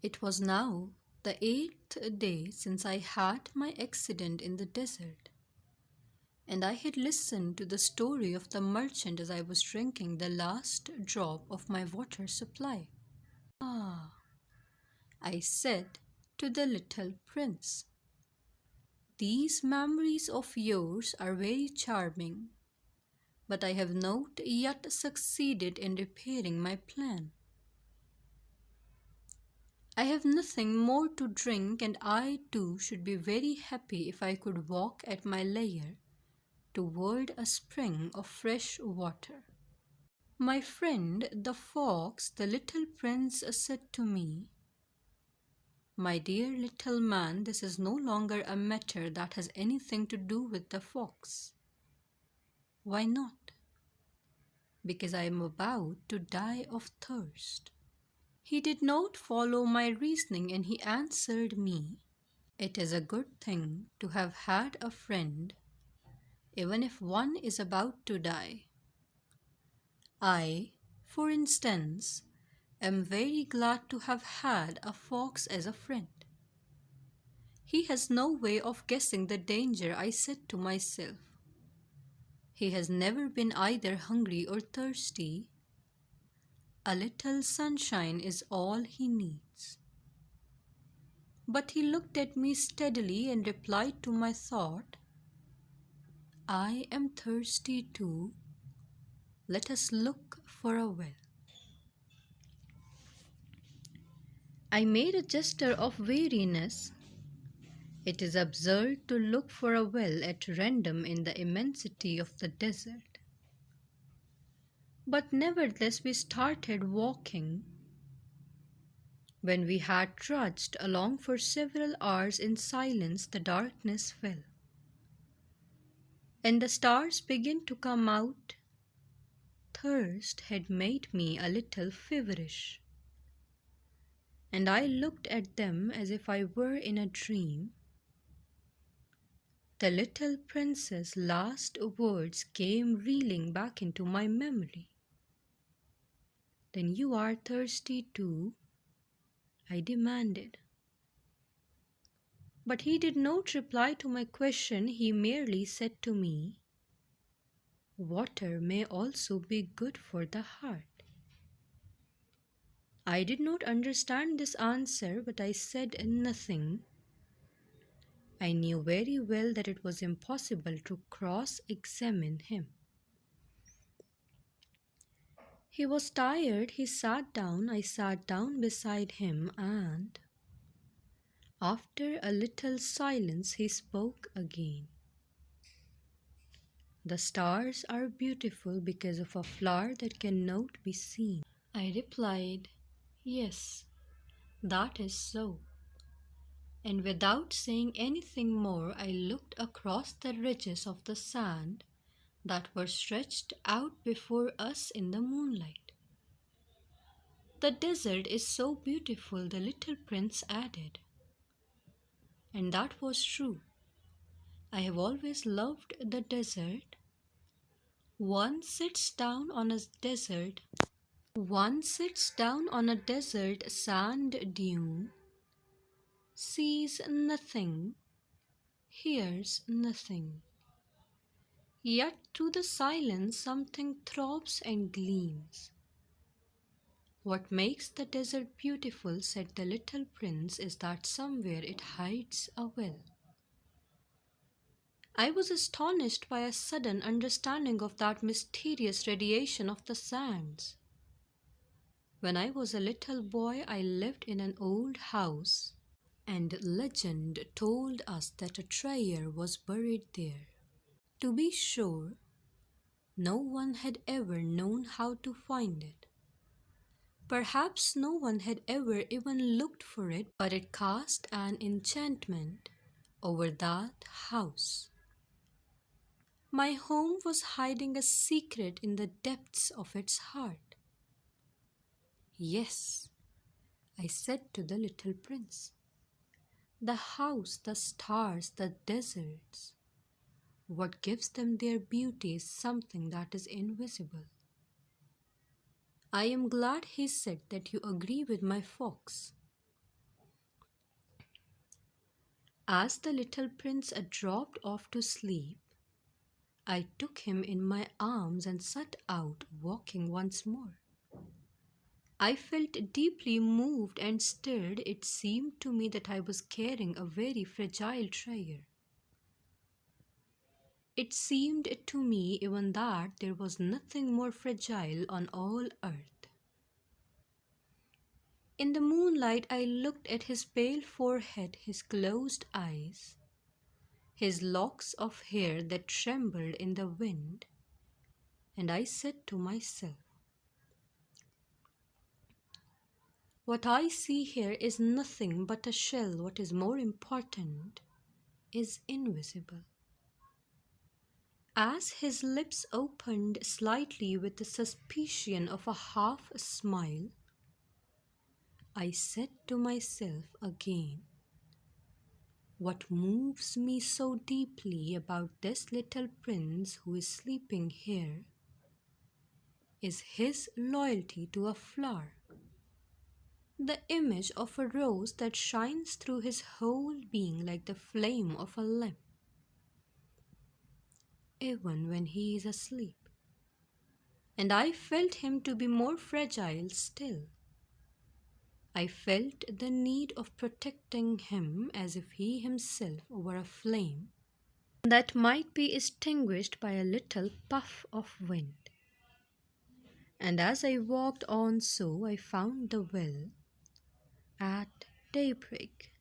It was now the 8th day since I had my accident in the desert, and I had listened to the story of the merchant as I was drinking the last drop of my water supply. Ah, I said to the little prince, these memories of yours are very charming, but I have not yet succeeded in repairing my plan. I have nothing more to drink, and I too should be very happy if I could walk at my leisure toward a spring of fresh water. My friend the fox, the little prince, said to me, my dear little man, this is no longer a matter that has anything to do with the fox. Why not? Because I am about to die of thirst. He did not follow my reasoning, and he answered me, it is a good thing to have had a friend, even if one is about to die. I, for instance, am very glad to have had a fox as a friend. He has no way of guessing the danger, I said to myself. He has never been either hungry or thirsty. A little sunshine is all he needs. But he looked at me steadily and replied to my thought, I am thirsty too. Let us look for a well. I made a gesture of weariness. It is absurd to look for a well at random in the immensity of the desert. But nevertheless we started walking. When we had trudged along for several hours in silence, the darkness fell, and the stars began to come out. Thirst had made me a little feverish, and I looked at them as if I were in a dream. The little prince's last words came reeling back into my memory. Then you are thirsty too? I demanded. But he did not reply to my question. He merely said to me, water may also be good for the heart. I did not understand this answer, but I said nothing. I knew very well that it was impossible to cross-examine him. He was tired. He sat down. I sat down beside him, and after a little silence he spoke again. The stars are beautiful because of a flower that cannot be seen. I replied, yes, that is so. And without saying anything more, I looked across the ridges of the sand that were stretched out before us in the moonlight. The desert is so beautiful, the little prince added. And that was true. I have always loved the desert. One sits down on a desert sand dune, sees nothing, hears nothing. Yet through the silence something throbs and gleams. What makes the desert beautiful, said the little prince, is that somewhere it hides a well. I was astonished by a sudden understanding of that mysterious radiation of the sands. When I was a little boy, I lived in an old house, and legend told us that a treasure was buried there. To be sure, no one had ever known how to find it. Perhaps no one had ever even looked for it, but it cast an enchantment over that house. My home was hiding a secret in the depths of its heart. Yes, I said to the little prince. The house, the stars, the deserts. What gives them their beauty is something that is invisible. I am glad, he said, that you agree with my fox. As the little prince dropped off to sleep, I took him in my arms and set out walking once more. I felt deeply moved and stirred. It seemed to me that I was carrying a very fragile treasure. It seemed to me even that there was nothing more fragile on all earth. In the moonlight, I looked at his pale forehead, his closed eyes, his locks of hair that trembled in the wind, and I said to myself, what I see here is nothing but a shell. What is more important is invisible. As his lips opened slightly with the suspicion of a half smile, I said to myself again, what moves me so deeply about this little prince who is sleeping here is his loyalty to a flower, the image of a rose that shines through his whole being like the flame of a lamp, even when he is asleep. And I felt him to be more fragile still. I felt the need of protecting him as if he himself were a flame that might be extinguished by a little puff of wind. And as I walked on so, I found the well at daybreak.